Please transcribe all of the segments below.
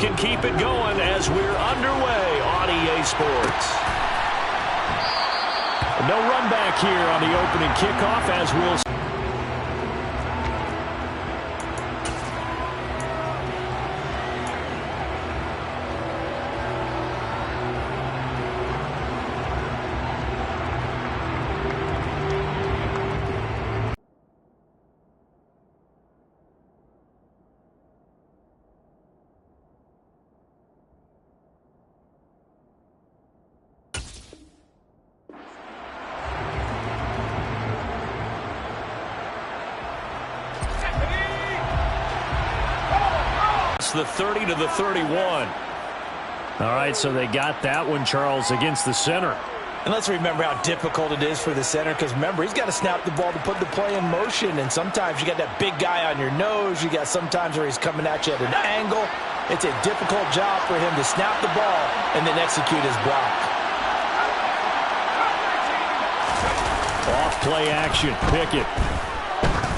can keep it going as we're underway on EA Sports. No run back here on the opening kickoff as we'll... the 30 to the 31. All right, so they got that one, Charles, against the center. And let's remember how difficult it is for the center, because remember, he's got to snap the ball to put the play in motion, and sometimes you got that big guy on your nose. You got sometimes where he's coming at you at an angle. It's a difficult job for him to snap the ball and then execute his block. Off play action, Pickett.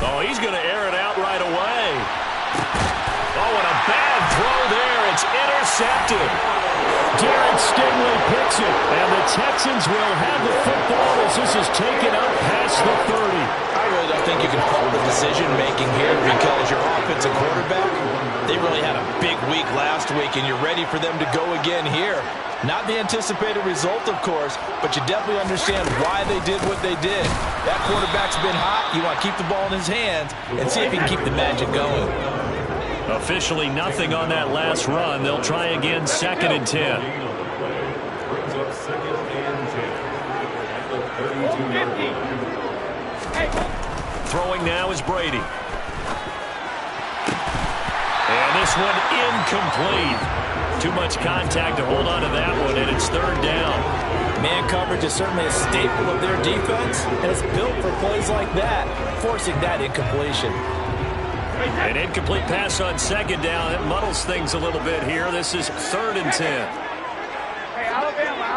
Oh, he's going to air it out right away. Oh, and a bad throw there. It's intercepted. Derek Stingley picks it, and the Texans will have the football as this is taken up past the 30. I really don't think you can fault the decision-making here, because your offensive quarterback, they really had a big week last week, and you're ready for them to go again here. Not the anticipated result, of course, but you definitely understand why they did what they did. That quarterback's been hot. You want to keep the ball in his hands and see if he can keep the magic going. Officially nothing on that last run. They'll try again, 2nd and 10. Throwing now is Brady. And this one incomplete. Too much contact to hold on to that one, and it's 3rd down. Man coverage is certainly a staple of their defense, and it's built for plays like that, forcing that incompletion. An incomplete pass on 2nd down. It muddles things a little bit here. This is 3rd and 10. Hey, Alabama.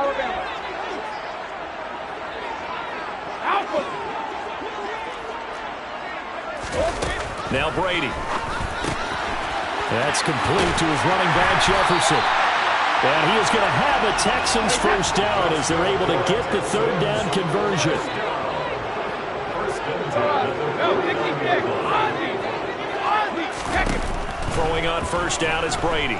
Now Brady. That's complete to his running back, Jefferson. And he is going to have a Texans first down as they're able to get the 3rd down conversion. Throwing on first down is Brady.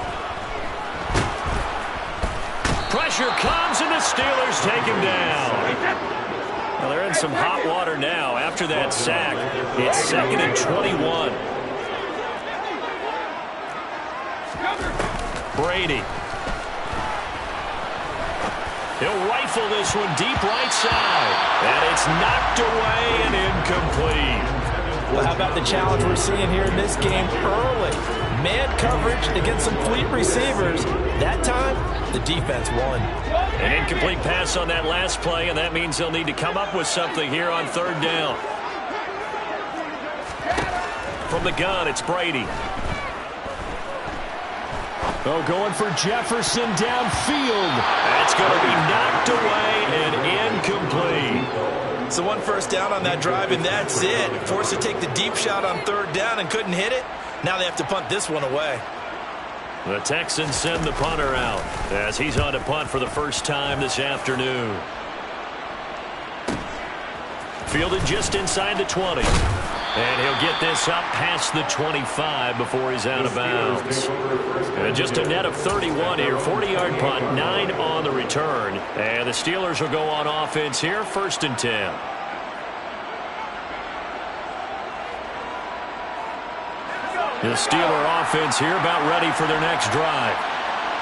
Pressure comes, and the Steelers take him down. Well, they're in some hot water now. After that sack, it's 2nd and 21. Brady. He'll rifle this one deep right side. And it's knocked away and incomplete. Well, how about the challenge we're seeing here in this game early? Man coverage against some fleet receivers. That time, the defense won. An incomplete pass on that last play, and that means they'll need to come up with something here on 3rd down. From the gun, it's Brady. Oh, going for Jefferson downfield. That's going to be knocked away and incomplete. So 1 first down on that drive, and that's it. Forced to take the deep shot on 3rd down and couldn't hit it. Now they have to punt this one away. The Texans send the punter out as he's on to punt for the first time this afternoon. Fielded just inside the 20. And he'll get this up past the 25 before he's out of bounds. And just a net of 31 here. 40-yard punt, 9 on the return. And the Steelers will go on offense here, 1st and 10. The Steeler offense here about ready for their next drive.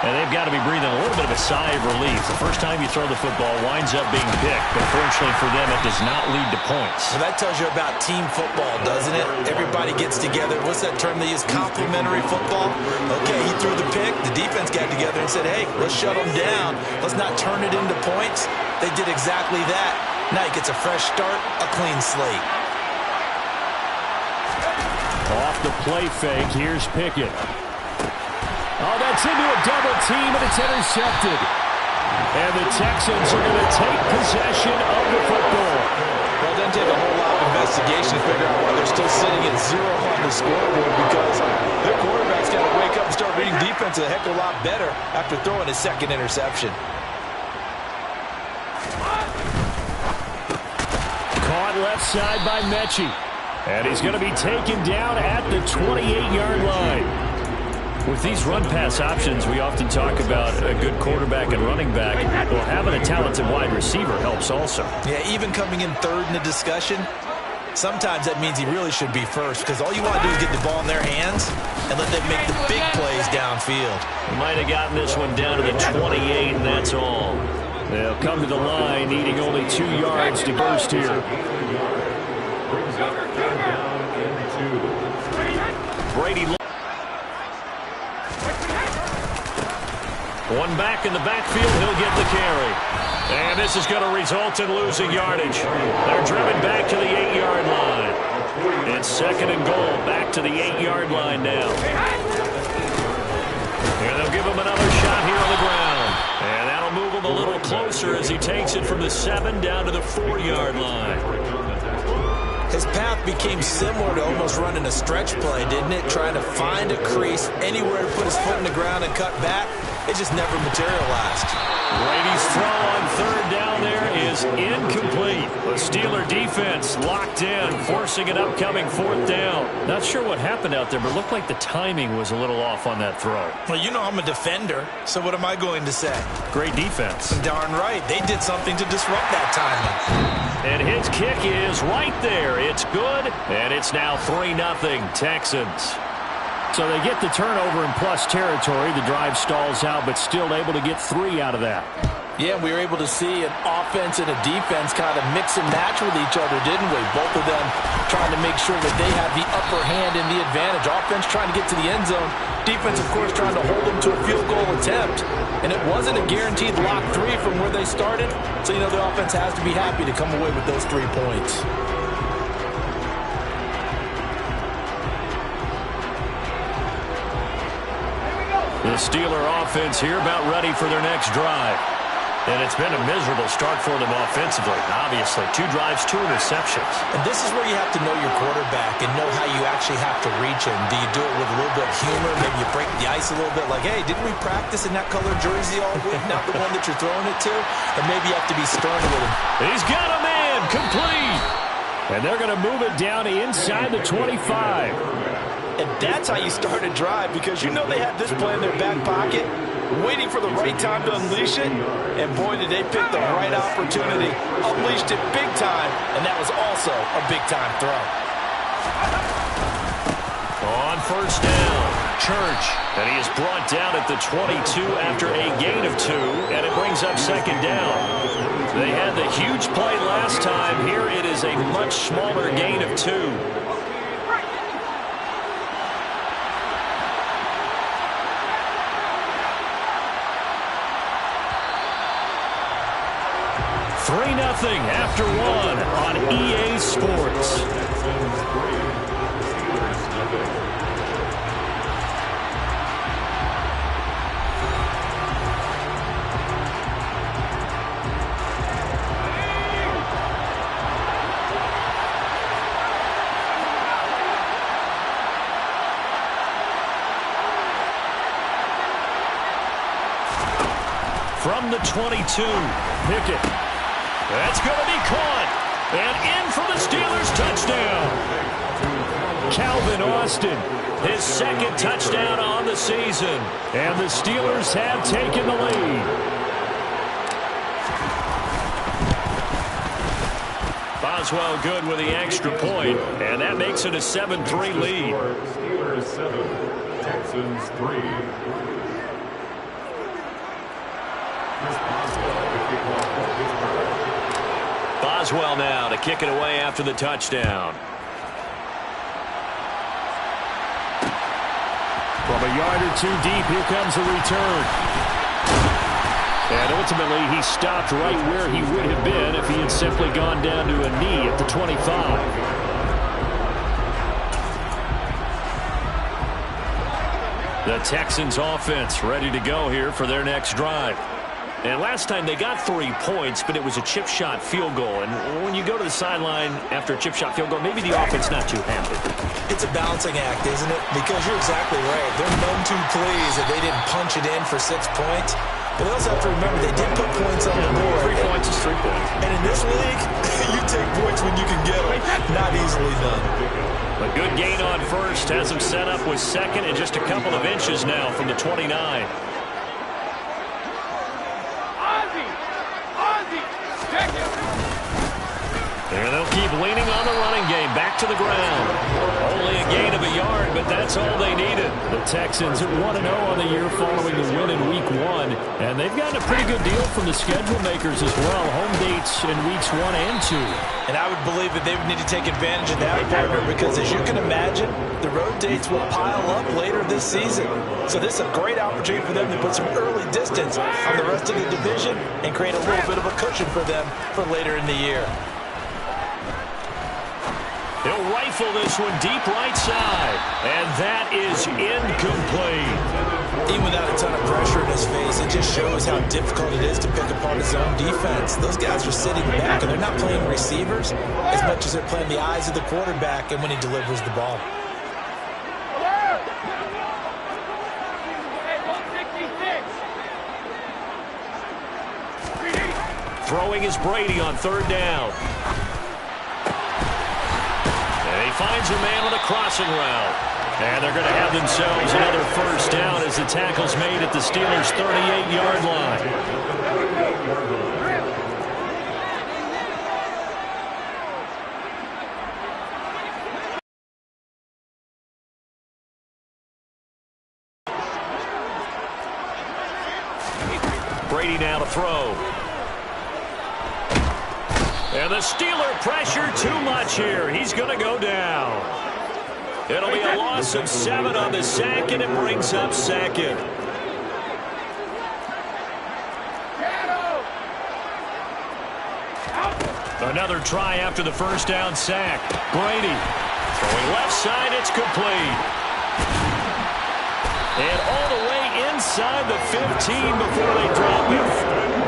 And they've got to be breathing a little bit of a sigh of relief. The first time you throw the football winds up being picked, but fortunately for them, it does not lead to points. Well, that tells you about team football, doesn't it? Everybody gets together. What's that term they use? Complementary football. Okay, he threw the pick. The defense got together and said, hey, let's shut them down. Let's not turn it into points. They did exactly that. Now he gets a fresh start, a clean slate. Off the play fake, here's Pickett. Oh, that's into a double team, and it's intercepted. And the Texans are going to take possession of the football. Well, it doesn't take a whole lot of investigation to figure out why they're still sitting at 0 on the scoreboard, because their quarterback's got to wake up and start reading defense a heck of a lot better after throwing his second interception. Caught left side by Mechie. And he's going to be taken down at the 28-yard line. With these run-pass options, we often talk about a good quarterback and running back. Well, having a talented wide receiver helps also. Yeah, even coming in third in the discussion, sometimes that means he really should be first, because all you want to do is get the ball in their hands and let them make the big plays downfield. Might have gotten this one down to the 28, and that's all. They'll come to the line, needing only 2 yards to burst here. Brady. One back in the backfield, he'll get the carry. And this is going to result in losing yardage. They're driven back to the 8-yard line. It's 2nd and goal, back to the 8-yard line now. And they'll give him another shot here on the ground. And that'll move him a little closer as he takes it from the 7 down to the 4-yard line. His path became similar to almost running a stretch play, didn't it? Trying to find a crease, anywhere to put his foot in the ground and cut back. It just never materialized. Brady's throw on 3rd down there is incomplete. The Steeler defense locked in, forcing an upcoming 4th down. Not sure what happened out there, but it looked like the timing was a little off on that throw. Well, you know I'm a defender, so what am I going to say? Great defense. Darn right. They did something to disrupt that timing. And his kick is right there. It's good, and it's now 3-0 Texans. So they get the turnover in plus territory. The drive stalls out, but still able to get 3 out of that. Yeah, we were able to see an offense and a defense kind of mix and match with each other, didn't we? Both of them trying to make sure that they have the upper hand and the advantage. Offense trying to get to the end zone. Defense, of course, trying to hold them to a field goal attempt. And it wasn't a guaranteed lock 3 from where they started. So, you know, the offense has to be happy to come away with those 3 points. The Steeler offense here about ready for their next drive. And it's been a miserable start for them offensively. Obviously, 2 drives, 2 interceptions. And this is where you have to know your quarterback and know how you actually have to reach him. Do you do it with a little bit of humor? Maybe you break the ice a little bit like, hey, didn't we practice in that color jersey all week? Not the one that you're throwing it to? Or maybe you have to be stern with him. He's got a man, complete. And they're going to move it down inside the 25. And that's how you start a drive, because you know they have this play in their back pocket, waiting for the right time to unleash it. And boy, did they pick the right opportunity. Unleashed it big time, and that was also a big-time throw. On 1st down, Church. And he is brought down at the 22 after a gain of 2, and it brings up 2nd down. They had the huge play last time. Here it is a much smaller gain of 2. 3-0 after 1 on EA Sports. From the 22, Pickett. That's going to be caught. And in for the Steelers touchdown. Calvin Austin, his 2nd touchdown on the season. And the Steelers have taken the lead. Boswell good with the extra point. And that makes it a 7-3 lead. Steelers 7, Texans 3. Boswell now to kick it away after the touchdown. From a yard or 2 deep, here comes the return. And ultimately, he stopped right where he would have been if he had simply gone down to a knee at the 25. The Texans offense ready to go here for their next drive. And last time they got 3 points, but it was a chip shot field goal. And when you go to the sideline after a chip shot field goal, maybe the offense not too happy. It's a balancing act, isn't it? Because you're exactly right. They're none too pleased that they didn't punch it in for 6 points. But they also have to remember they did put points on the board. 3 points is 3 points. And in this league, you take points when you can get them. Not easily done. A good gain on first has him set up with second and just a couple of inches now from the 29. And they'll keep leaning on the running game. Back to the ground. Only a gain of a yard, but that's all they needed. The Texans 1-0 on the year following the win in Week 1. And they've gotten a pretty good deal from the schedule makers as well. Home dates in Weeks 1 and 2. And I would believe that they would need to take advantage of that, partner, because as you can imagine, the road dates will pile up later this season. So this is a great opportunity for them to put some early distance on the rest of the division and create a little bit of a cushion for them for later in the year. He'll rifle this one deep right side. And that is incomplete. Even without a ton of pressure in his face, it just shows how difficult it is to pick apart his own defense. Those guys are sitting back, and they're not playing receivers as much as they're playing the eyes of the quarterback and when he delivers the ball. Throwing is Brady on 3rd down. And he finds a man on a crossing route. And they're going to have themselves another first down as the tackle's made at the Steelers' 38-yard line. Brady now to throw. And the Steeler pressure too much here. He's going to go down. It'll be a loss of 7 on the sack, and it brings up 2nd. Another try after the first down sack. Brady throwing left side. It's complete. And all the way inside the 15 before they drop him.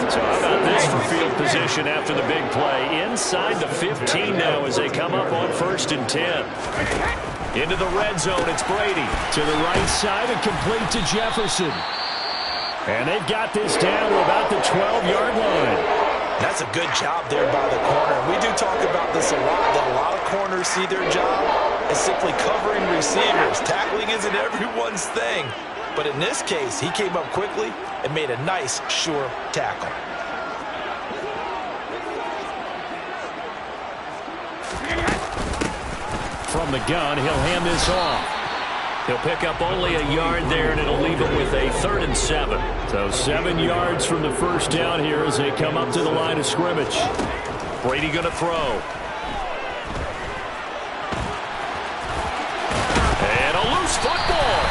So how about this for field position after the big play? Inside the 15 now as they come up on 1st and 10. Into the red zone, it's Brady. To the right side and complete to Jefferson. And they've got this down to about the 12-yard line. That's a good job there by the corner. We do talk about this a lot, that a lot of corners see their job as simply covering receivers. Tackling isn't everyone's thing. But in this case, he came up quickly and made a nice, sure tackle. From the gun, he'll hand this off. He'll pick up only a yard there, and it'll leave him with a 3rd and 7. So 7 yards from the first down here as they come up to the line of scrimmage. Brady going to throw. And a loose football.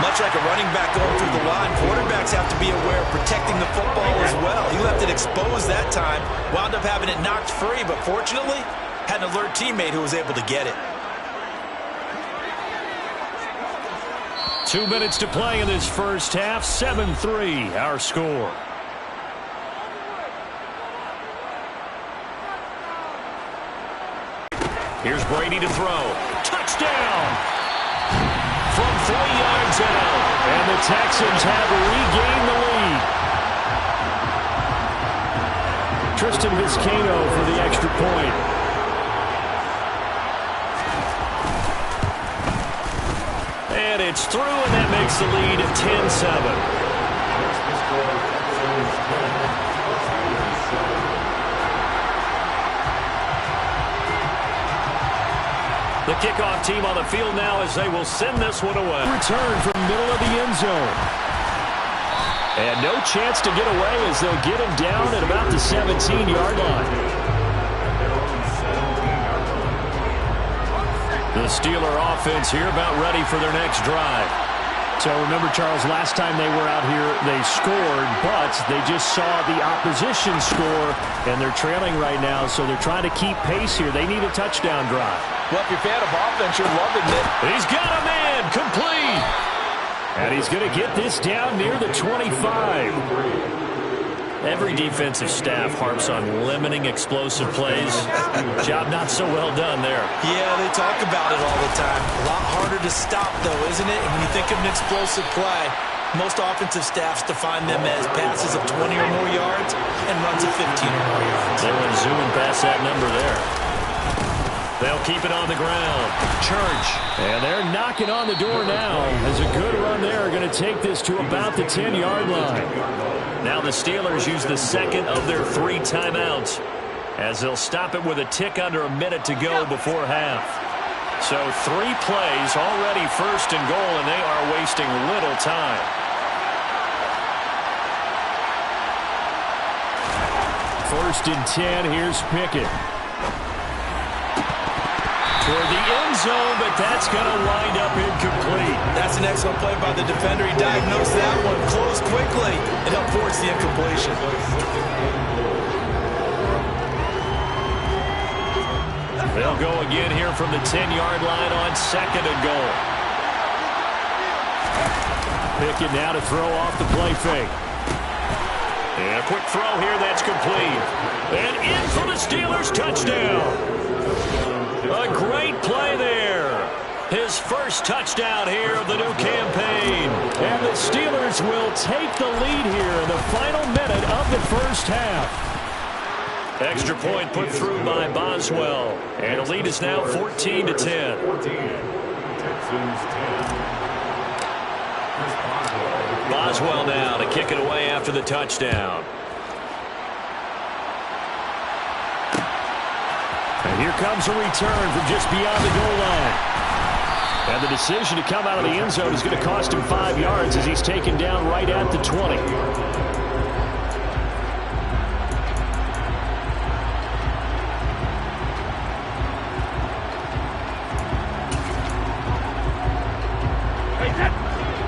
Much like a running back going through the line, quarterbacks have to be aware of protecting the football as well. He left it exposed that time, wound up having it knocked free, but fortunately, had an alert teammate who was able to get it. 2 minutes to play in this first half. 7-3, our score. Here's Brady to throw. Touchdown! From 3 yards out. And the Texans have regained the lead. Tristan Vizcaino for the extra point. And it's through, and that makes the lead 10-7. The kickoff team on the field now as they will send this one away. Return from middle of the end zone. And no chance to get away as they'll get him down at about the 17-yard line. The Steeler offense here about ready for their next drive. So remember, Charles, last time they were out here, they scored, but they just saw the opposition score, and they're trailing right now, so they're trying to keep pace here. They need a touchdown drive. Well, if you're a fan of offense, you're loving it. He's got a man, complete. And he's going to get this down near the 25. Every defensive staff harps on limiting explosive plays. Job not so well done there. Yeah, they talk about it all the time. A lot harder to stop, though, isn't it? And when you think of an explosive play, most offensive staffs define them as passes of 20 or more yards and runs of 15 or more yards. They went zooming past that number there. They'll keep it on the ground. Church. And they're knocking on the door now. As a good run there, are going to take this to about the 10-yard line. Now the Steelers use the second of their 3 timeouts, as they'll stop it with a tick under a minute to go before half. So 3 plays already, first and goal, and they are wasting little time. First and 10, here's Pickett. Toward the end zone, but that's going to wind up incomplete. That's an excellent play by the defender. He diagnosed that one, closed quickly, and up forced the incompletion. They'll go again here from the 10-yard line on second and goal. Pickett now to throw off the play fake. And a quick throw here that's complete. And in for the Steelers, touchdown. A great play there. His first touchdown here of the new campaign. And the Steelers will take the lead here in the final minute of the first half. Extra point put through by Boswell. And the lead is now 14-10. 14. Texans 10. Boswell now to kick it away after the touchdown. And here comes a return from just beyond the goal line. And the decision to come out of the end zone is going to cost him 5 yards as he's taken down right at the 20.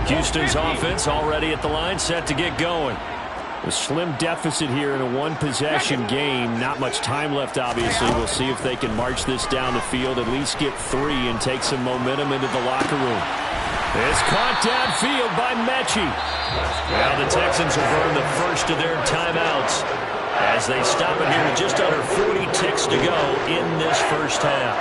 Houston's offense already at the line, set to get going. A slim deficit here in a one-possession game. Not much time left, obviously. We'll see if they can march this down the field, at least get 3 and take some momentum into the locker room. It's caught downfield by Mechie. Now the Texans will burn the first of their timeouts as they stop it here with just under 40 ticks to go in this first half.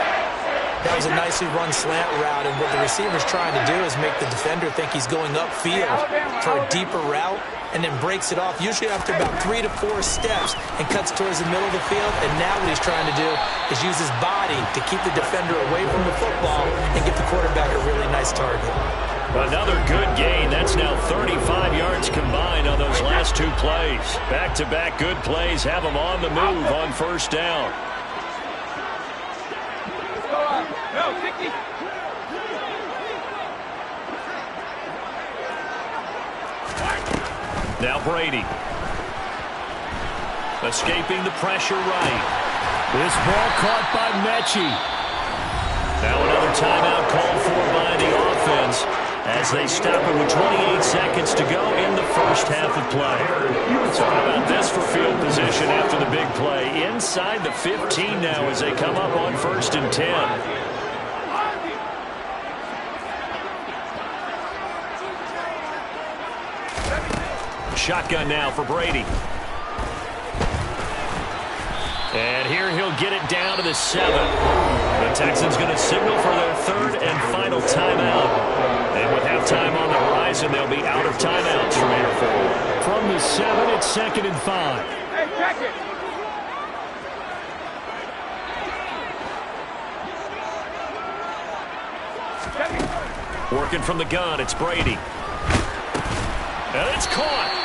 That was a nicely run slant route, and what the receiver's trying to do is make the defender think he's going upfield for a deeper route, and then breaks it off, usually after about 3 to 4 steps, and cuts towards the middle of the field. And now what he's trying to do is use his body to keep the defender away from the football and give the quarterback a really nice target. Another good gain. That's now 35 yards combined on those last 2 plays. Back-to-back good plays have them on the move on first down. Now Brady. Escaping the pressure right. This ball caught by Mechie. Now another timeout called for by the offense as they stop it with 28 seconds to go in the first half of play. So how about this for field position after the big play? Inside the 15 now as they come up on first and 10. Shotgun now for Brady. And here he'll get it down to the 7. The Texans going to signal for their 3rd and final timeout. And with halftime on the horizon, they'll be out of timeouts from here forward. From the 7, it's 2nd and 5. Hey, check it. Working from the gun, it's Brady. And it's caught.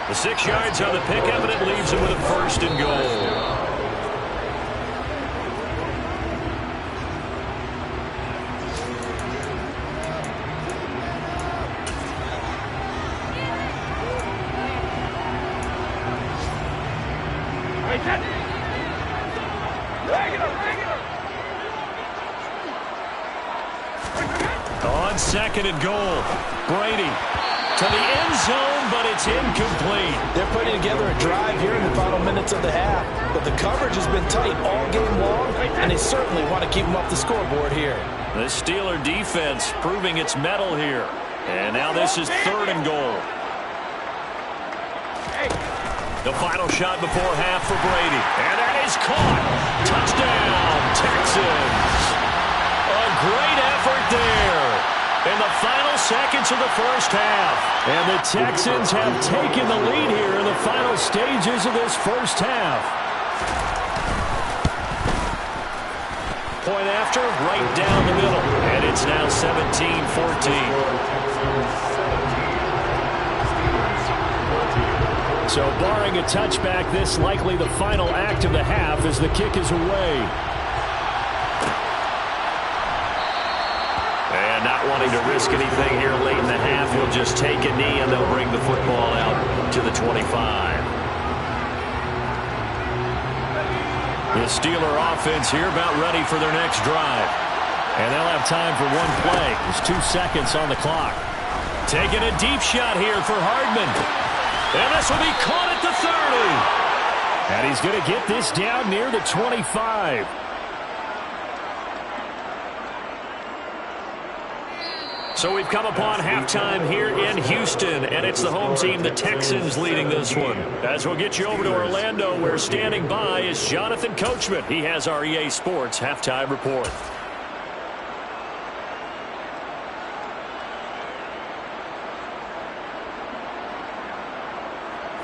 The 6 yards on the pickup, and it leaves him with a first and goal. On 2nd and goal, Brady to the end zone, but it's incomplete. They're putting together a drive here in the final minutes of the half, but the coverage has been tight all game long, and they certainly want to keep them off the scoreboard here. The Steeler defense proving its mettle here. And now this is 3rd and goal. The final shot before half for Brady. And that is caught. Touchdown, Texans. A great effort there in the final seconds of the first half. And the Texans have taken the lead here in the final stages of this first half. Point after, right down the middle. And it's now 17-14. So barring a touchback, this likely the final act of the half as the kick is away. And not wanting to risk anything here late in the half, he'll just take a knee and they'll bring the football out to the 25. The Steeler offense here about ready for their next drive. And they'll have time for one play. There's 2 seconds on the clock. Taking a deep shot here for Hardman. And this will be caught at the 30. And he's going to get this down near the 25. So we've come upon halftime here in Houston, and it's the home team, the Texans, leading this one. As we'll get you over to Orlando, where standing by is Jonathan Coachman. He has our EA Sports halftime report.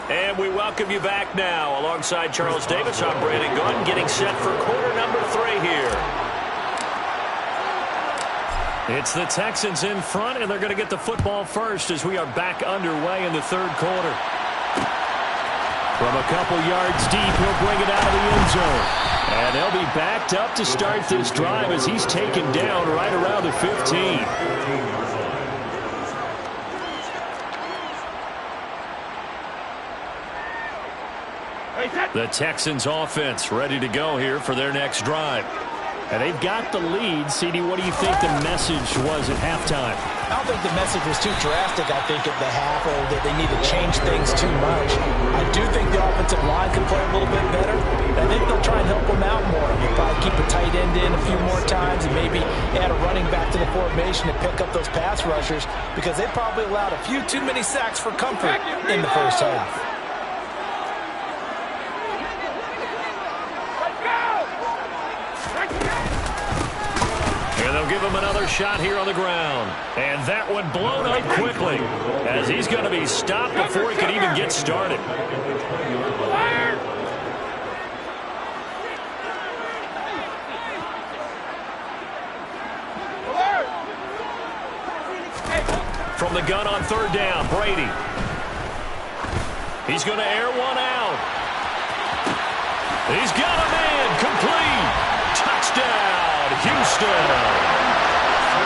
And we welcome you back now. Alongside Charles Davis, I'm Brandon Gunn, getting set for quarter number 3 here. It's the Texans in front, and they're going to get the football first as we are back underway in the third quarter. From a couple yards deep, he'll bring it out of the end zone. And they'll be backed up to start this drive as he's taken down right around the 15. The Texans offense ready to go here for their next drive. And they've got the lead. CD, what do you think the message was at halftime? I don't think the message was too drastic, I think, at the half, or that they need to change things too much. I do think the offensive line can play a little bit better. I think they'll try and help them out more. They'll probably keep a tight end in a few more times and maybe add a running back to the formation to pick up those pass rushers, because they probably allowed a few too many sacks for comfort in the first half. And they'll give him another shot here on the ground. And that one blown up quickly as he's going to be stopped before he can even get started. From the gun on third down, Brady. He's going to air one out. He's got a man, complete. Touchdown, Houston.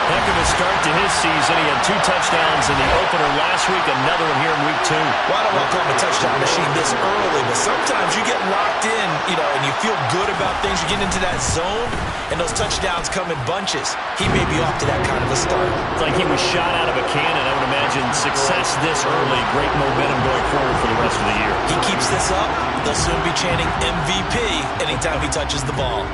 Heck of a start to his season. He had 2 touchdowns in the opener last week, another one here in week 2. Well, I don't want to call him a touchdown machine this early, but sometimes you get locked in, and you feel good about things. You get into that zone, and those touchdowns come in bunches. He may be off to that kind of a start. It's like he was shot out of a cannon. I would imagine success this early, great momentum going forward for the rest of the year. He keeps this up, they'll soon be chanting MVP anytime he touches the ball.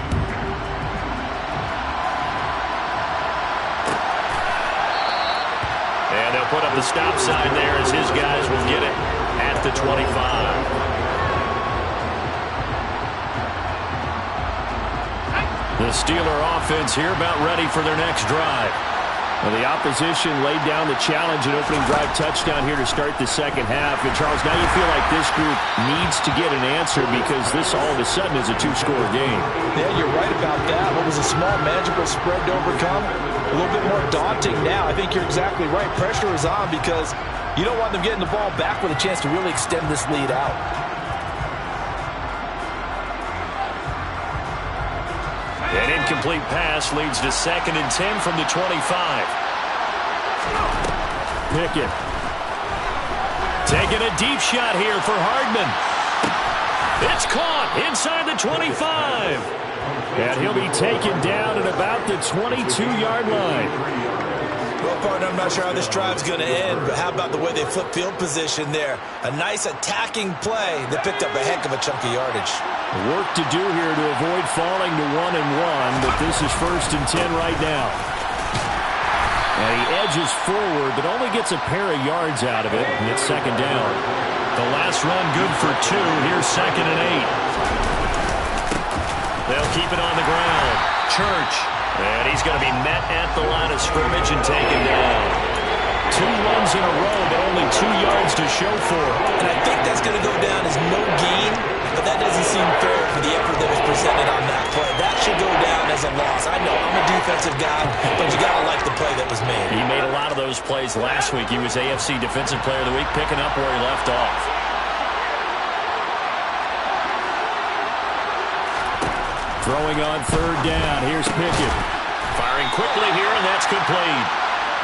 And they'll put up the stop sign there as his guys will get it at the 25. The Steeler offense here about ready for their next drive. Well, the opposition laid down the challenge and opening drive touchdown here to start the second half. And, Charles, now you feel like this group needs to get an answer because this all of a sudden is a 2-score game. Yeah, you're right about that. What was a small, manageable spread to overcome? A little bit more daunting now. I think you're exactly right. Pressure is on because you don't want them getting the ball back with a chance to really extend this lead out. An incomplete pass leads to 2nd and 10 from the 25. Pickett. Taking a deep shot here for Hardman. It's caught inside the 25. And he'll be taken down at about the 22-yard line. Well, partner, I'm not sure how this drive's going to end, but how about the way they flip field position there? A nice attacking play that picked up a heck of a chunk of yardage. Work to do here to avoid falling to 1-1, but this is 1st and 10 right now. And he edges forward, but only gets a pair of yards out of it, and it's 2nd down. The last run good for 2. Here's 2nd and 8. They'll keep it on the ground. Church. And he's going to be met at the line of scrimmage and taken down. 2 runs in a row, but only 2 yards to show for it. And I think that's going to go down as no gain, but that doesn't seem fair for the effort that was presented on that play. That should go down as a loss. I know I'm a defensive guy, but you got to like the play that was made. He made a lot of those plays last week. He was AFC Defensive Player of the Week, picking up where he left off. Throwing on 3rd down. Here's Pickett. Firing quickly here, and that's complete.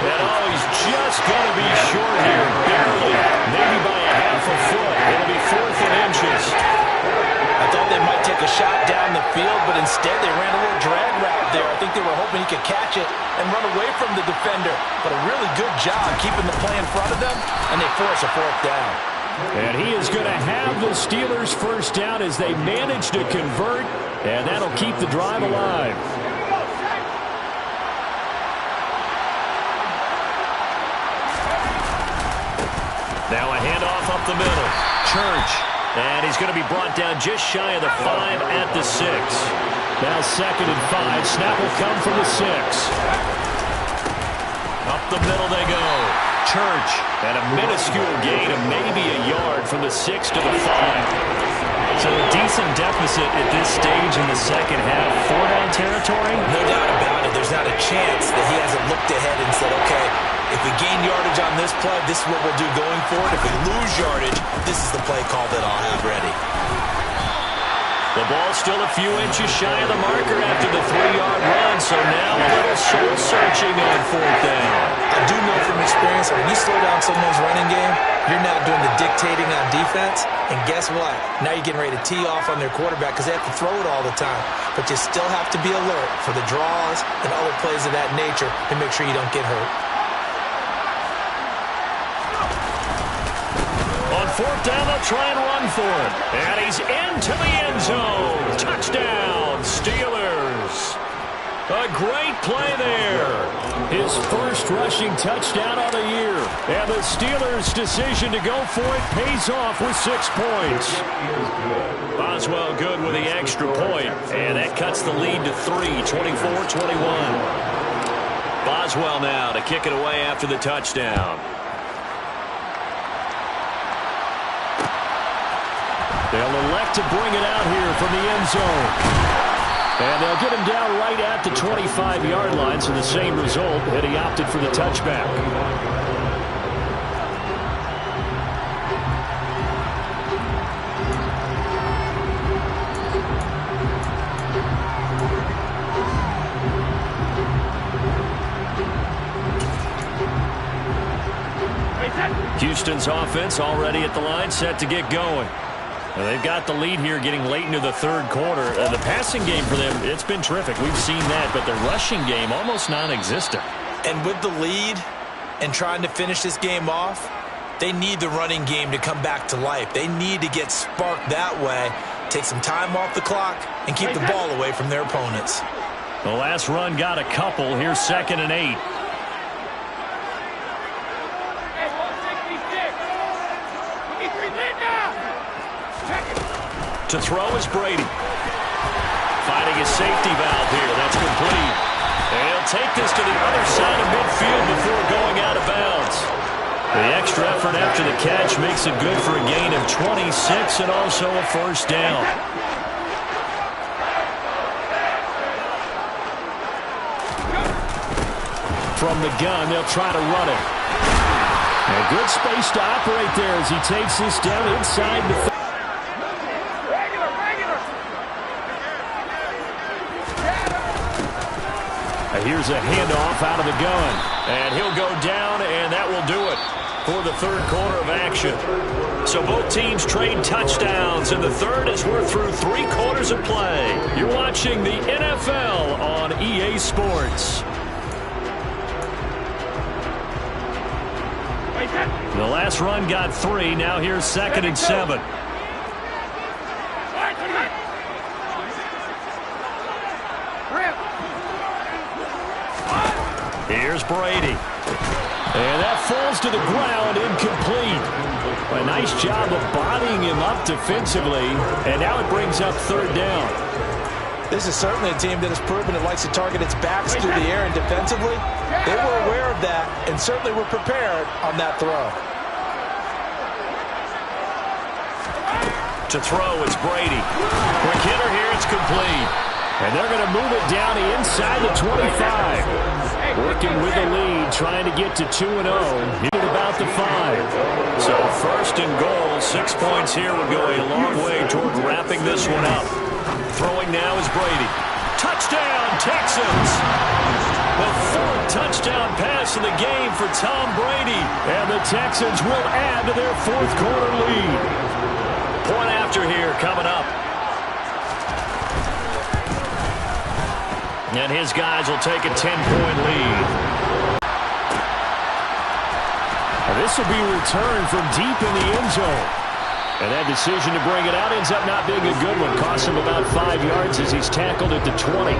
And he's just going to be short here, barely, maybe by a half a foot. It'll be 4th and inches. I thought they might take a shot down the field, but instead they ran a little drag route there. I think they were hoping he could catch it and run away from the defender. But a really good job keeping the play in front of them, and they force a 4th down. And he is going to have the Steelers' 1st down as they manage to convert, and that'll keep the drive alive. Now a handoff up the middle. Church. And he's going to be brought down just shy of the 5 at the 6. Now 2nd and 5. Snap will come from the 6. Up the middle they go. Church. And a minuscule gain of maybe a yard from the 6 to the 5. So a decent deficit at this stage in the 2nd half. 4-down territory? No doubt about it. There's not a chance that he hasn't looked ahead and said, okay, if we gain yardage on this play, this is what we'll do going forward. If we lose yardage, this is the play call that I'll have ready. The ball's still a few inches shy of the marker after the 3-yard run, so now a little soul-searching on 4th down. I do know from experience that when you slow down someone's running game, you're now doing the dictating on defense, and guess what? Now you're getting ready to tee off on their quarterback because they have to throw it all the time. But you still have to be alert for the draws and other plays of that nature to make sure you don't get hurt. On 4th down, they'll try and run for it. And he's into the end zone. Touchdown, Steelers. A great play there. His 1st rushing touchdown of the year. And the Steelers' decision to go for it pays off with 6 points. Boswell good with the extra point. And that cuts the lead to 3, 24-21. Boswell now to kick it away after the touchdown. They'll elect to bring it out here from the end zone. And they'll get him down right at the 25-yard line, so the same result, and he opted for the touchback. Houston's offense already at the line, set to get going. Well, they've got the lead here getting late into the 3rd quarter. The passing game for them, it's been terrific. We've seen that, but the rushing game almost non-existent. And with the lead and trying to finish this game off, they need the running game to come back to life. They need to get sparked that way, take some time off the clock, and keep the ball away from their opponents. The last run got a couple. Here's 2nd and 8. To throw is Brady. Finding his safety valve here. That's complete. And he'll take this to the other side of midfield before going out of bounds. The extra effort after the catch makes it good for a gain of 26 and also a 1st down. From the gun, they'll try to run it. And good space to operate there as he takes this down inside the Here's a handoff out of the gun. And he'll go down, and that will do it for the 3rd quarter of action. So both teams trade touchdowns, and the 3rd as we're through 3 quarters of play. You're watching the NFL on EA Sports. The last run got 3. Now here's 2nd and 7. Here's Brady. And that falls to the ground, incomplete. A nice job of bodying him up defensively, and now it brings up third down. This is certainly a team that has proven it likes to target its backs through the air and defensively. They were aware of that and certainly were prepared on that throw. To throw, it's Brady. Quick hitter here, it's complete. And they're going to move it down to inside the 25. Working with the lead, trying to get to 2-0. Needed about the 5. So first and goal, 6 points here would go a long way toward wrapping this one up. Throwing now is Brady. Touchdown, Texans! The 4th touchdown pass of the game for Tom Brady. And the Texans will add to their 4th quarter lead. Point after here coming up. And his guys will take a 10-point lead. This will be returned from deep in the end zone. And that decision to bring it out ends up not being a good one. Costs him about 5 yards as he's tackled at the 20.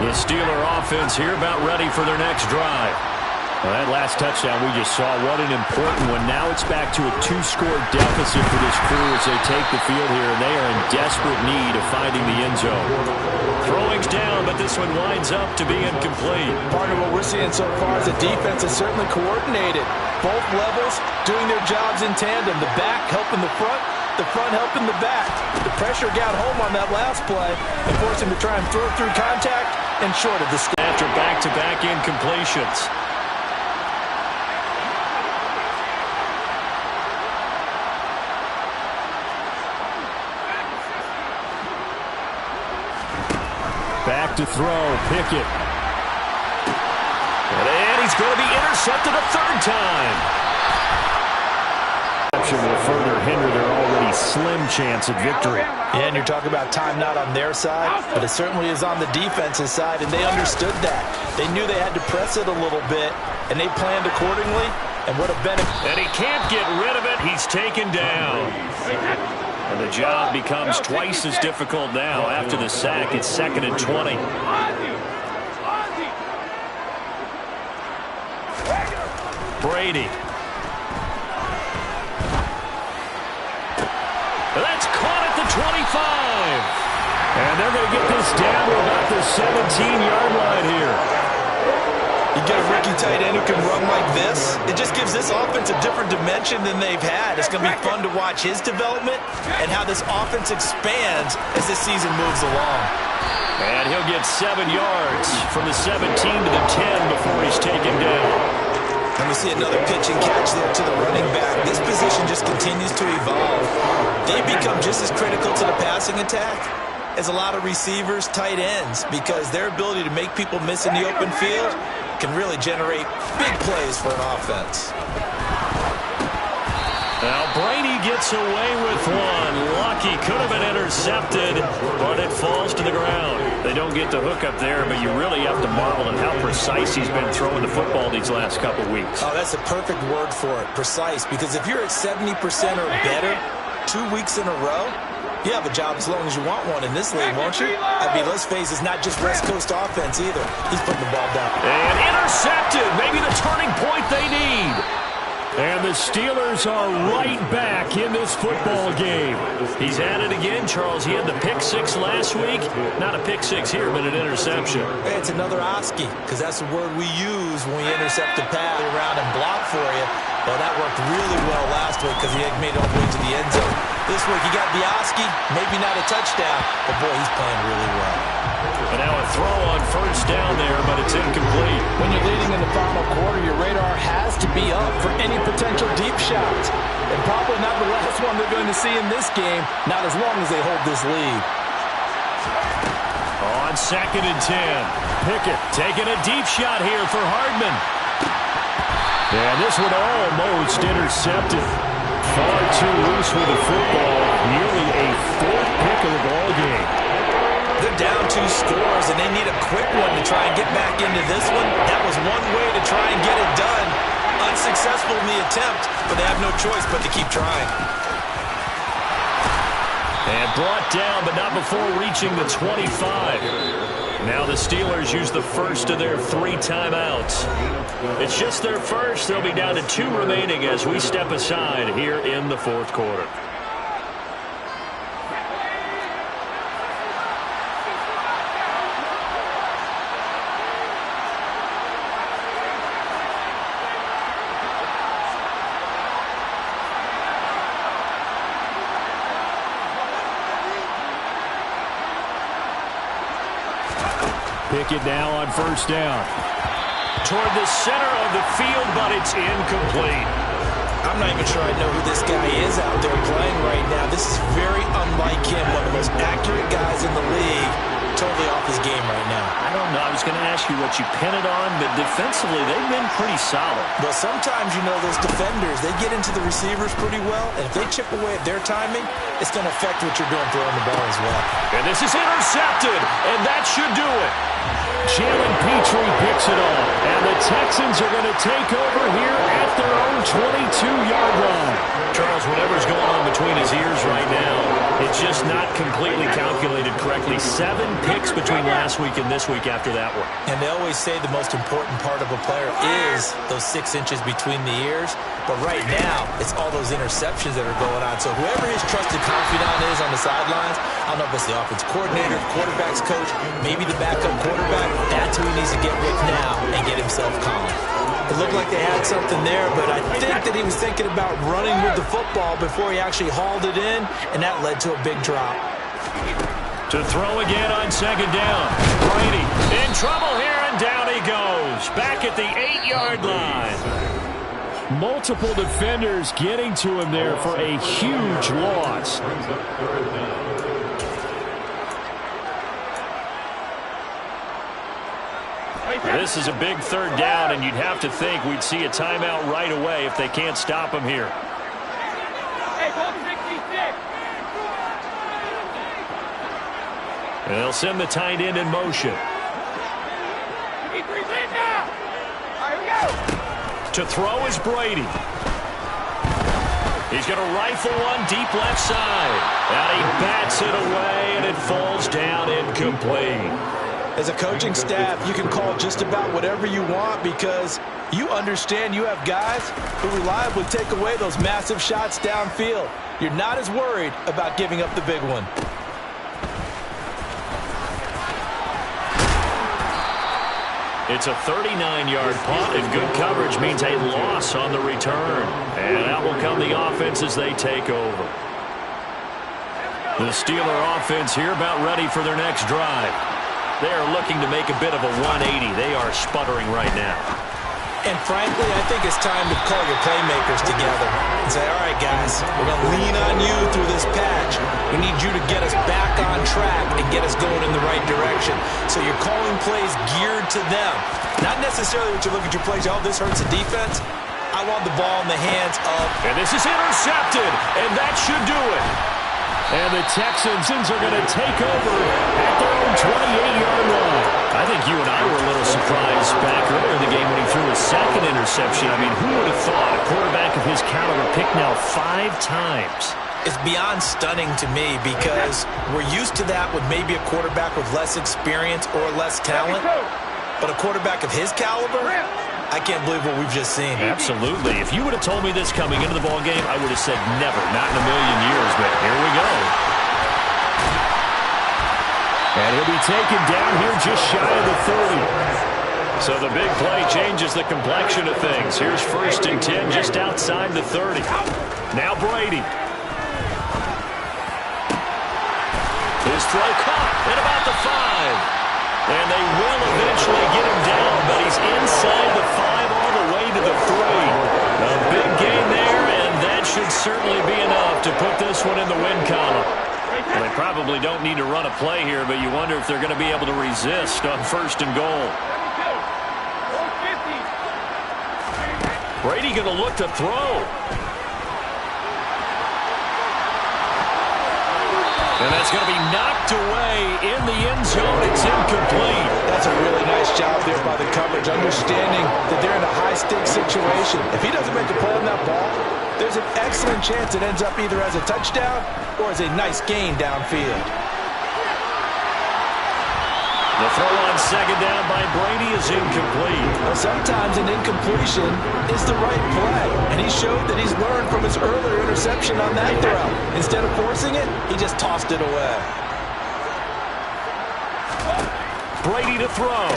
The Steeler offense here about ready for their next drive. Well, that last touchdown we just saw, what an important one. Now it's back to a 2-score deficit for this crew as they take the field here, and they are in desperate need of finding the end zone. Throwing's down, but this one winds up to be incomplete. Part of what we're seeing so far is the defense is certainly coordinated. Both levels doing their jobs in tandem. The back helping the front helping the back. The pressure got home on that last play and forced him to try and throw through contact and short of the stick. After back-to-back incompletions. Back to throw, Pickett. And he's going to be intercepted a 3rd time. Will further hinder their already slim chance at victory. Yeah, and you're talking about time not on their side, but it certainly is on the defensive side, and they understood that. They knew they had to press it a little bit, and they planned accordingly, and would have been. And he can't get rid of it. He's taken down. And the job becomes twice as difficult now after the sack. It's 2nd and 20. Brady. That's caught at the 25. And they're going to get this down to about the 17-yard line here. You get a rookie tight end who can run like this, it just gives this offense a different dimension than they've had. It's going to be fun to watch his development and how this offense expands as this season moves along. And he'll get 7 yards from the 17 to the 10 before he's taken down. And we see another pitch and catch there to the running back. This position just continues to evolve. They become just as critical to the passing attack as a lot of receivers, tight ends, because their ability to make people miss in the open field can really generate big plays for an offense. Now Brady gets away with one. Lucky, could have been intercepted, but it falls to the ground. They don't get the hook up there, but you really have to marvel at how precise he's been throwing the football these last couple weeks. Oh, that's a perfect word for it, precise, because if you're at 70% or better 2 weeks in a row, you have a job as long as you want one in this league, won't you? I mean, let's face it, it's not just West Coast offense either. He's putting the ball down. And intercepted, maybe the turning point they need. And the Steelers are right back in this football game. He's at it again, Charles. He had the pick 6 last week. Not a pick 6 here, but an interception. Hey, it's another Oski, because that's the word we use when we intercept the pass around and block for you. Well, that worked really well last week because he had made it all the way to the end zone. This week he got the Oski, maybe not a touchdown, but boy, he's playing really well. And now a throw on first down there, but it's incomplete. When you're leading in the final quarter, your radar has to be up for any potential deep shots. And probably not the last one they're going to see in this game, not as long as they hold this lead. On 2nd and 10, Pickett taking a deep shot here for Hardman. And this one almost intercepted. Far too loose with the football. Nearly a 4th pick of the ball game. They're down 2 scores, and they need a quick one to try and get back into this one. That was one way to try and get it done. Unsuccessful in the attempt, but they have no choice but to keep trying. And brought down, but not before reaching the 25. Now the Steelers use the first of their 3 timeouts. It's just their first. They'll be down to 2 remaining as we step aside here in the 4th quarter. Pickett now on 1st down. Toward the center of the field, but it's incomplete. I'm not even sure I know who this guy is out there playing right now. This is very unlike him, one of the most accurate guys in the league. Totally off his game right now. I don't know. I was going to ask you what you pin it on, but defensively, they've been pretty solid. Well, sometimes, you know, those defenders, they get into the receivers pretty well, and if they chip away at their timing, it's going to affect what you're doing throwing the ball as well. And this is intercepted, and that should do it. Jalen Petrie picks it off, and the Texans are going to take over here at their own 22-yard line. Charles, whatever's going on between his ears right now, it's just not completely calculated correctly. 7 picks between last week and this week after that one. And they always say the most important part of a player is those 6 inches between the ears. But right now, it's all those interceptions that are going on. So whoever his trusted confidant is on the sidelines, I don't know if it's the offense coordinator, quarterback's coach, maybe the backup quarterback, that's who he needs to get with now and get himself calm. It looked like they had something there, but I think that he was thinking about running with the football before he actually hauled it in, and that led to a big drop. To throw again on 2nd down. Brady in trouble here, and down he goes. Back at the 8-yard line. Multiple defenders getting to him there for a huge loss. This is a big 3rd down, and you'd have to think we'd see a timeout right away if they can't stop him here. Hey, hold 66. And they'll send the tight end in motion. He three's in now. All right, here we go. To throw is Brady. He's going to rifle one deep left side. And he bats it away, and it falls down incomplete. As a coaching staff, you can call just about whatever you want because you understand you have guys who reliably take away those massive shots downfield. You're not as worried about giving up the big one. It's a 39-yard punt, and good coverage means a loss on the return. And out will come the offense as they take over. The Steeler offense here about ready for their next drive. They are looking to make a bit of a 180. They are sputtering right now. And frankly, I think it's time to call your playmakers together and say, all right, guys, we're going to lean on you through this patch. We need you to get us back on track and get us going in the right direction. So you're calling plays geared to them. Not necessarily what you look at your plays, oh, this hurts the defense. I want the ball in the hands of... And this is intercepted, and that should do it. And the Texans are going to take over at their own 28-yard line. I think you and I were a little surprised back earlier in the game when he threw his 2nd interception. I mean, who would have thought a quarterback of his caliber picked now 5 times? It's beyond stunning to me because we're used to that with maybe a quarterback with less experience or less talent. But a quarterback of his caliber, I can't believe what we've just seen. Absolutely. If you would have told me this coming into the ballgame, I would have said never, not in a million years, but here we go. And he'll be taken down here just shy of the 30. So the big play changes the complexion of things. Here's 1st and 10 just outside the 30. Now Brady. His throw caught at about the 5. And they will eventually get him down, but he's inside the 5 all the way to the 3. A big gain there, and that should certainly be enough to put this one in the win column. Well, they probably don't need to run a play here, but you wonder if they're going to be able to resist on 1st and goal. Brady going to look to throw. And that's going to be knocked away in the end zone. It's incomplete. That's a really nice job there by the coverage, understanding that they're in a high-stakes situation. If he doesn't make a play on that ball, there's an excellent chance it ends up either as a touchdown or as a nice gain downfield. The throw on second down by Brady is incomplete. Well, sometimes an incompletion is the right play, and he showed that he's learned from his earlier interception on that throw. Instead of forcing it, he just tossed it away. Brady to throw.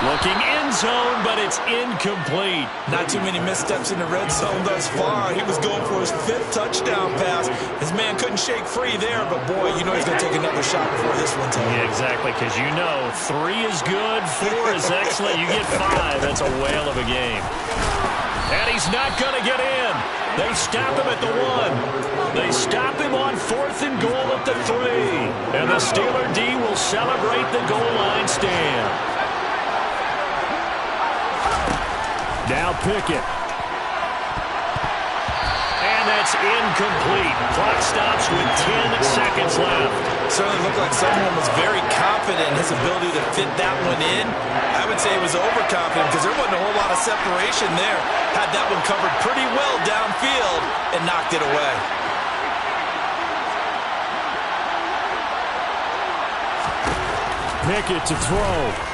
Looking end zone, but it's incomplete. Not too many missteps in the red zone thus far. He was going for his 5th touchdown pass. His man couldn't shake free there, but boy, you know he's going to take another shot before this one's over. Yeah, exactly, because you know 3 is good, 4 is excellent. You get 5, that's a whale of a game. And he's not going to get in. They stop him at the 1. They stop him on 4th and goal at the 3. And the Steeler D will celebrate the goal line stand. Now Pickett. And that's incomplete. Clock stops with 10 seconds left. Certainly looked like someone was very confident in his ability to fit that one in. I would say he was overconfident because there wasn't a whole lot of separation there. Had that one covered pretty well downfield and knocked it away. Pickett to throw.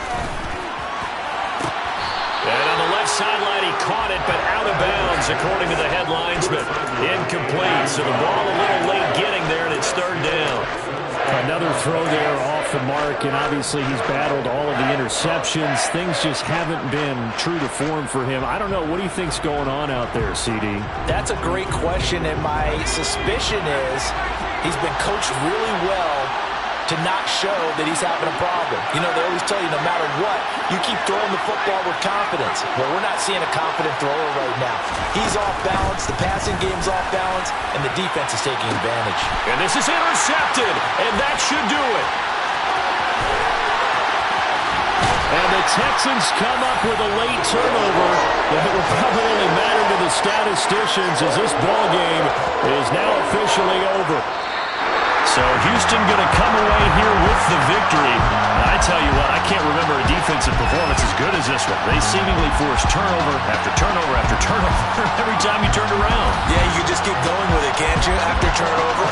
And on the left sideline, he caught it, but out of bounds, according to the head linesman. Incomplete, so the ball a little late getting there, and it's 3rd down. Another throw there off the mark, and obviously he's battled all of the interceptions. Things just haven't been true to form for him. I don't know. What do you think's going on out there, CD? That's a great question, and my suspicion is he's been coached really well to not show that he's having a problem. You know, they always tell you no matter what, you keep throwing the football with confidence. Well, we're not seeing a confident thrower right now. He's off balance, the passing game's off balance, and the defense is taking advantage. And this is intercepted, and that should do it. And the Texans come up with a late turnover that will probably matter to the statisticians as this ball game is now officially over. So Houston going to come away here with the victory. I tell you what, I can't remember a defensive performance as good as this one. They seemingly forced turnover after turnover after turnover every time you turned around. Yeah, you just keep going with it, can't you? After turnover.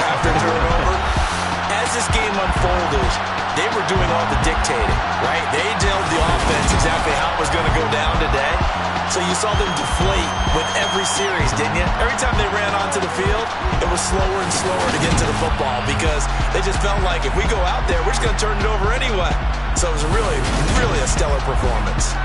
As this game unfolded, they were doing all the dictating, right? They told the offense exactly how it was going to go down today. So you saw them deflate with every series, didn't you? Every time they ran onto the field, it was slower and slower to get to the football because they just felt like if we go out there, we're just going to turn it over anyway. So it was really, really a stellar performance.